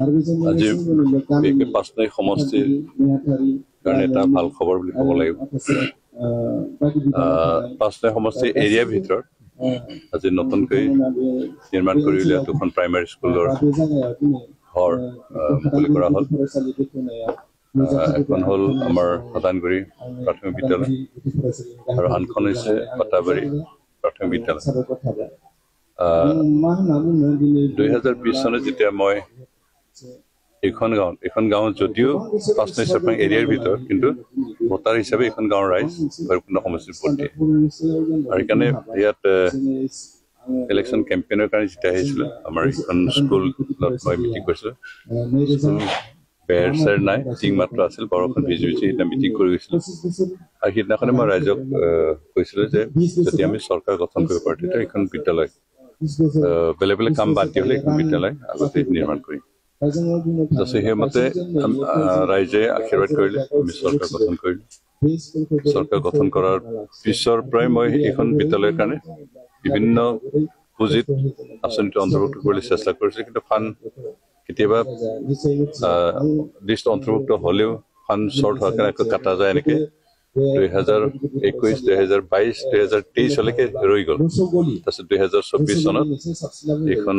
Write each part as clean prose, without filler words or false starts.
আজি পাঁচনাই সমষ্টিৰ কাৰণে এটা ভাল খবৰ বুলি ক'ব লাগিব। পাঁচনাই সমষ্টি এৰিয়াৰ ভিতৰত আজি নতুনকৈ নিৰ্মাণ কৰি উলিওৱা দুখন প্ৰাইমেৰী স্কুলৰ ঘৰ মুকলি কৰা হ'ল। এখন হ'ল আমাৰ হাদানগুৰি প্ৰাথমিক বিদ্যালয় আৰু আনখন হৈছে পাটাবাৰী প্ৰাথমিক বিদ্যালয়। 2020 চনত যেতিয়া মই এইখন গাঁৱত যদিও পাঁচনাই চেৰপাং এৰিয়াৰ ভিতৰত কিন্তু ভোটাৰ হিচাপে এইখন গাঁৱৰ ৰাইজ ভৈৰৱকুণ্ড সমষ্টিৰ ভোট দিয়ে আৰু সেইকাৰণে ইয়াত ইলেকশ্যন কেম্পেইনৰ কাৰণে যেতিয়া আহিছিলোঁ আমাৰ এইখন স্কুলত মই মিটিং কৰিছিলোঁ। স্কুল বেৰ চেৰ নাই, টিং মাত্ৰ আছিল, বৰষুণ ভিজি সেইদিনা মিটিং কৰি গৈছিলোঁ আৰু সেইদিনাখনে মই ৰাইজক কৈছিলোঁ যে যদি আমি চৰকাৰ গঠন কৰিব পাৰোঁ তেতিয়া এইখন বিদ্যালয় বেলেগ বেলেগ কাম বাদ দি হ'লে এইখন বিদ্যালয় আগতে নিৰ্মাণ কৰিম। সেইমতে ৰাইজে আশীৰ্বাদ কৰিলে, আমি চৰকাৰ গঠন কৰিলোঁ। চৰকাৰ গঠন কৰাৰ পিছৰ পৰাই মই এইখন বিদ্যালয়ৰ কাৰণে বিভিন্ন পুঁজিত আঁচনিটো অন্তৰ্ভুক্ত কৰিবলৈ চেষ্টা কৰিছিলোঁ, কিন্তু ফাণ্ড কেতিয়াবা লিষ্ট অন্তৰ্ভুক্ত হ'লেও ফাণ্ড শ্বৰ্ট হোৱাৰ কাৰণে আকৌ কাটা যায়। এনেকৈ 2021, 2022, 2023 ৰৈ গ'ল। তাৰপিছত 2024 চনত এইখন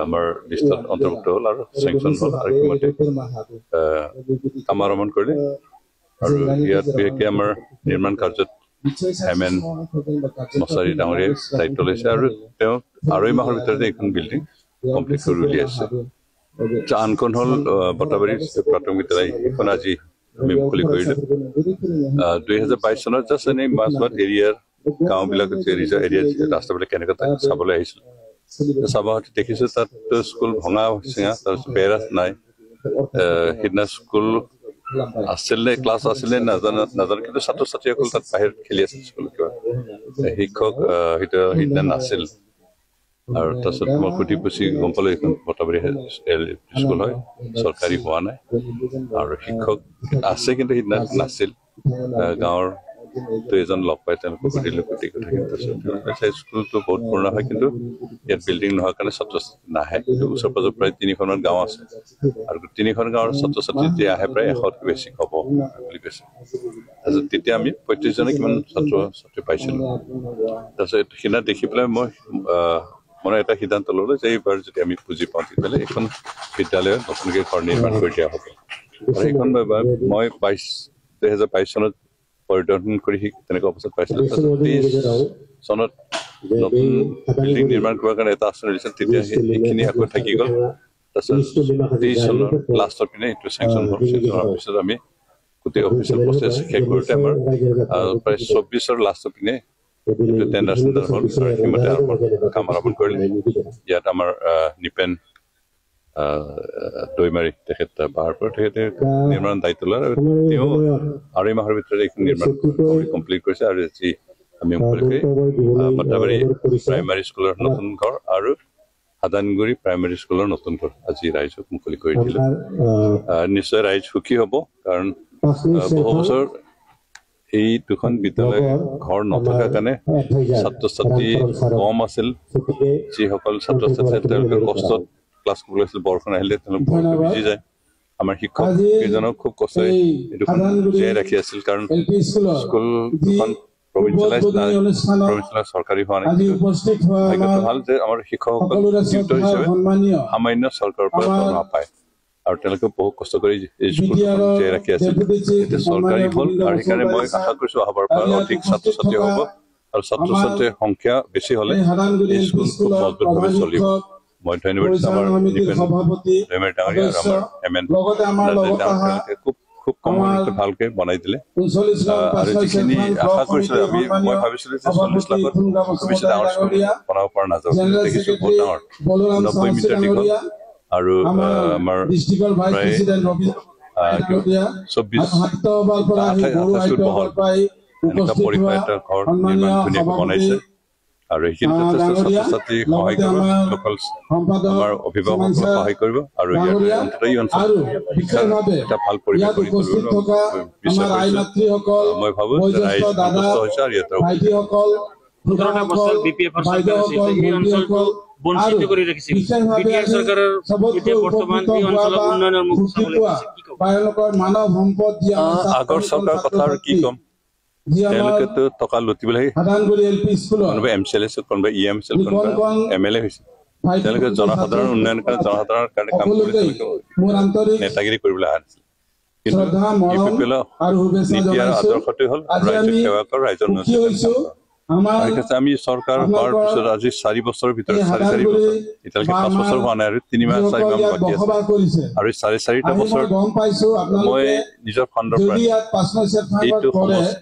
আমাৰ লিষ্টত অন্তৰ্ভুক্ত হ'ল আৰু চেংচন হ'ল আৰু সেইমতে কাম আৰম্ভ কৰিলে আৰু ইয়াত বিশেষকৈ আমাৰ নিৰ্মাণ কাৰ্যত হেমেন মছাৰী ডাঙৰীয়াই দায়িত্ব লৈছে আৰু তেওঁ 2.5 মাহৰ ভিতৰতে এইখন বিল্ডিং কমপ্লিট কৰি উলিয়াইছে। আনখন হ'ল বটাবাৰী প্ৰাথমিক বিদ্যালয়, এইখন আজি আমি মুকলি কৰিলোঁ। 2022 চনত জাষ্ট এনেই মাজবাট এৰিয়াৰ গাঁওবিলাক এৰিয়াৰ ৰাস্তাবিলাক কেনেকৈ চাবলৈ আহিছিলোঁ। চাব দেখিছোঁ তাত স্কুল ভঙা চিঙা, তাৰপিছত বেৰা নাই। সেইদিনা স্কুল আছিল নে ক্লাছ আছিল নে নাজানো, কিন্তু ছাত্ৰ ছাত্ৰীসকল তাত বাহিৰত খেলি আছিল। স্কুলত কিবা শিক্ষক সেইদিনা নাছিল আৰু তাৰপিছত মই সুধি পুছি গম পালোঁ এইখন বটাবাৰী স্কুল হয়, চৰকাৰী হোৱা নাই আৰু শিক্ষক আছে কিন্তু সেইদিনা নাছিল। গাঁৱৰ এজন লগ পাই তেওঁলোকক সুধিলোঁ গোটেই কথা, কিন্তু স্কুলটো বহুত পুৰণা হয় কিন্তু ইয়াত বিল্ডিং নোহোৱাৰ কাৰণে ছাত্ৰ ছাত্ৰী নাহে। ওচৰ পাজৰ প্ৰায় 3খনমান গাঁও আছে আৰু 3খন গাঁৱৰ ছাত্ৰ ছাত্ৰী যেতিয়া আহে প্ৰায় 100তকৈ বেছি হ'ব বুলি কৈছে। তাৰপিছত তেতিয়া আমি 35জনে কিমান ছাত্ৰ ছাত্ৰী পাইছিলোঁ। তাৰপিছত সেইদিনা দেখি পেলাই মই মনে এটা সিদ্ধান্ত ল'লোঁ যে এইবাৰ যদি আমি পুঁজি পাওঁ তেতিয়াহ'লে এইখন বিদ্যালয়ত নতুনকৈ ঘৰ নিৰ্মাণ কৰি দিয়া হ'ব। আৰু সেইখন মই 2022 চনত পৰিদৰ্শন কৰি তেনেকুৱা অৱস্থাত পাইছিলোঁ। 23 চনত নতুন বিল্ডিং নিৰ্মাণ কৰাৰ কাৰণে এটা আঁচনি দিছিল, তেতিয়া সেইখিনি আকৌ থাকি গ'ল। তাৰপিছত 23 চনৰ লাষ্টৰ পিনে এইটো চেংচন হ'ল। চেংচন হোৱাৰ পিছত আমি গোটেই অফিচিয়েল প্ৰচেছ শেষ কৰোঁতে আমাৰ প্ৰায় 24ৰ লাষ্টৰ পিনে এইটো টেণ্ডাৰ হ'ল আৰু সেইমতে কাম আৰম্ভ কৰিলে। ইয়াত আমাৰ নিপেন দৈমাৰী তেখেত পাহাৰপুৰ তেখেতে নিৰ্মাণ দায়িত্ব লয় আৰু তেওঁ 2.5 মাহৰ ভিতৰত এইখন নিৰ্মাণ কমপ্লিট কৰিছে। আৰু আজি আমি মুকলি বটাবাৰী প্ৰাইমাৰী স্কুলৰ নতুন ঘৰ আৰু হাদানগুৰি প্ৰাইমাৰী স্কুলৰ নতুন ঘৰ আজি ৰাইজক মুকলি কৰি দিলোঁ। নিশ্চয় ৰাইজ সুখী হ'ব, কাৰণ বহু বছৰ এই দুখন বিদ্যালয় ঘৰ নথকাৰ কাৰণে ছাত্ৰ ছাত্ৰী কম আছিল। যিসকল ছাত্ৰ ছাত্ৰী তেওঁলোকে কষ্টত ক্লাছ কৰিব লাগিছিল, বৰষুণ আহিলে তেওঁলোক ভয়তে ভিজি যায়। আমাৰ শিক্ষক কেইজনক খুব কষ্টৰে এই দুখন জীয়াই ৰাখি আছিল, কাৰণ স্কুল দুখন প্ৰভিঞ্চিয়েলাইজ চৰকাৰী হোৱা নাই। ভাগ্যটো ভাল যে আমাৰ শিক্ষকসকল নিযুক্ত হিচাপে সামান্য চৰকাৰৰ পৰা নাপায় আৰু তেওঁলোকে বহু কষ্ট কৰি এই স্কুলখন জীয়াই ৰাখি আছিল। এতিয়া চৰকাৰী হ'ল আৰু সেইকাৰণে মই আশা কৰিছোঁ অহাবাৰ পৰা অধিক ছাত্ৰ ছাত্ৰী হ'ব আৰু ছাত্ৰ ছাত্ৰীৰ সংখ্যা বেছি হ'লে এই স্কুল খুব মজবুতভাৱে চলিব। মই ধন্যবাদ দিছোঁ আমাৰ নিপেন দৈমাৰী ডাঙৰীয়া আৰু আমাৰ হেমেন ডাঙৰীয়াকে খুব কম সময়তে ভালকে বনাই দিলে। আৰু যিখিনি আশা কৰিছিলোঁ মই ভাবিছিলোঁ যে 40 লাখত বেছি ডাঙৰ স্কুল বনাব পৰা নাযাব, কিন্তু দেখিছোঁ বহুত ডাঙৰ, 90 মিটাৰ দীঘল আৰু আমাৰ প্ৰায় 24 ফুট বহল এনেকুৱা পৰিসৰ এটা ঘৰ নিৰ্মাণ ধুনীয়াকৈ বনাইছে। আৰু এইখিনি যথেষ্ট ছাত্ৰ ছাত্ৰী সহায় কৰিব, লোকেল আমাৰ অভিভাৱকসকলক সহায় কৰিব আৰু ইয়াৰ অন্তত এই অঞ্চলত শিক্ষাৰ এটা ভাল পৰিৱেশ কৰি তুলিব বিচাৰ কৰিছোঁ। মই ভাবোঁ যে ৰাইজ সন্তুষ্ট হৈছে আৰু ইয়াতে বঞ্চিত কৰি ৰাখিছিল বিটিআৰ চৰকাৰৰ এতিয়া বৰ্তমান এই অঞ্চলৰ উন্নয়নৰ মুখ চাবলৈ গৈছে কি ক'ব মানৱ সম্পদ আগৰ চৰকাৰৰ কথা আৰু কি ক'ম তেওঁলোকেতো টকা লুটিবলৈ কোনোবা MCLA কোনোবা EMCL কোনোবা MLA হৈছে তেওঁলোকে জনসাধাৰণৰ উন্নয়নৰ কাৰণে জনসাধাৰণৰ কাৰণে কাম কৰি নেতাগিৰি কৰিবলৈ অহা নাছিল কিন্তু UPPL নীতি আৰু আদৰ্শটো হ'ল ৰাইজক সেৱা কৰা ৰাইজৰ আমি চৰকাৰ হোৱাৰ পিছত আজি 4 বছৰৰ ভিতৰত 4 বছৰ এতিয়ালৈকে 5 বছৰ হোৱা নাই আৰু 3 মাহ 4 মাহ বাকী আছে আৰু 4.5টা বছৰ মই নিজৰ খণ্ডৰ পৰা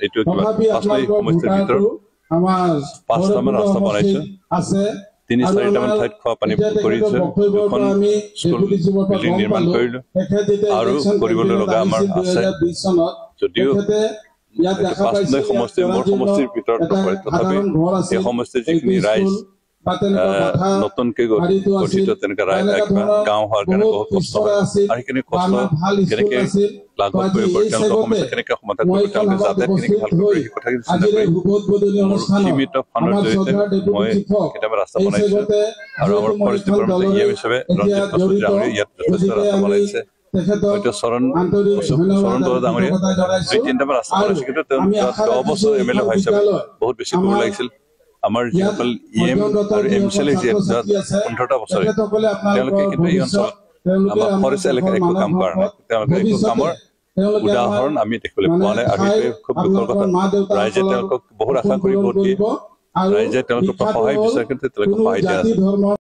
এইটো সমস্যাৰ ভিতৰত 5টামান ৰাস্তা বনাইছো 3-4টামান ঠাইত খোৱা পানী কৰিছো দুখন স্কুল বিল্ডিং নিৰ্মাণ কৰিলো আৰু কৰিবলৈ লগা আমাৰ আছে যদিও সমষ্টিৰ মোৰ সমষ্টিৰ ভিতৰত নপৰে তথাপি এই সমষ্টিৰ যিখিনি ৰাইজ নতুনকে গঠিত তেনেকুৱা গাঁও হোৱাৰ কাৰণে বহুত কষ্ট হয় আৰু সেইখিনি কষ্ট কেনেকে লাঘৱ কৰিব পাৰি তেওঁলোকৰ সমস্যা কেনেকে সমাধান কৰিব তেওঁলোকে যাতে কেনেকে ভাল কৰিব সেই কথাখিনি চিন্তা কৰি সীমিত ফাণ্ডৰ জৰিয়তে মই কেতিয়াবা ৰাস্তা বনাইছো আৰু আমাৰ ফৰেষ্ট ডিপাৰ্টমেণ্টে হিচাপে ৰঞ্জিত বসুধৰা ডাঙৰীয়া ইয়াত যথেষ্ট ৰাস্তা বনাইছে হয়তো চৰণ বৰা ডাঙৰীয়া 2-3টামান ৰাস্তা বনাইছে কিন্তু তেওঁ 10 বছৰ MLA হোৱা হিচাপে বহুত বেছি কৰিব লাগিছিল আমাৰ যিসকল EM আৰু MCLA হৈছে 15টা বছৰে তেওঁলোকে কিন্তু এই অঞ্চলত আমাৰ ফৰেষ্ট এলেকাত একো কাম কৰা নাই তেওঁলোকে একো কামৰ উদাহৰণ আমি দেখিবলৈ পোৱা নাই আৰু সেইটোৱে খুব দুখৰ কথা ৰাইজে তেওঁলোকক বহুত আশা কৰি ভোট দিয়ে ৰাইজে তেওঁলোকৰ সহায় বিচাৰে কিন্তু তেওঁলোকে সহায় দিয়া আছে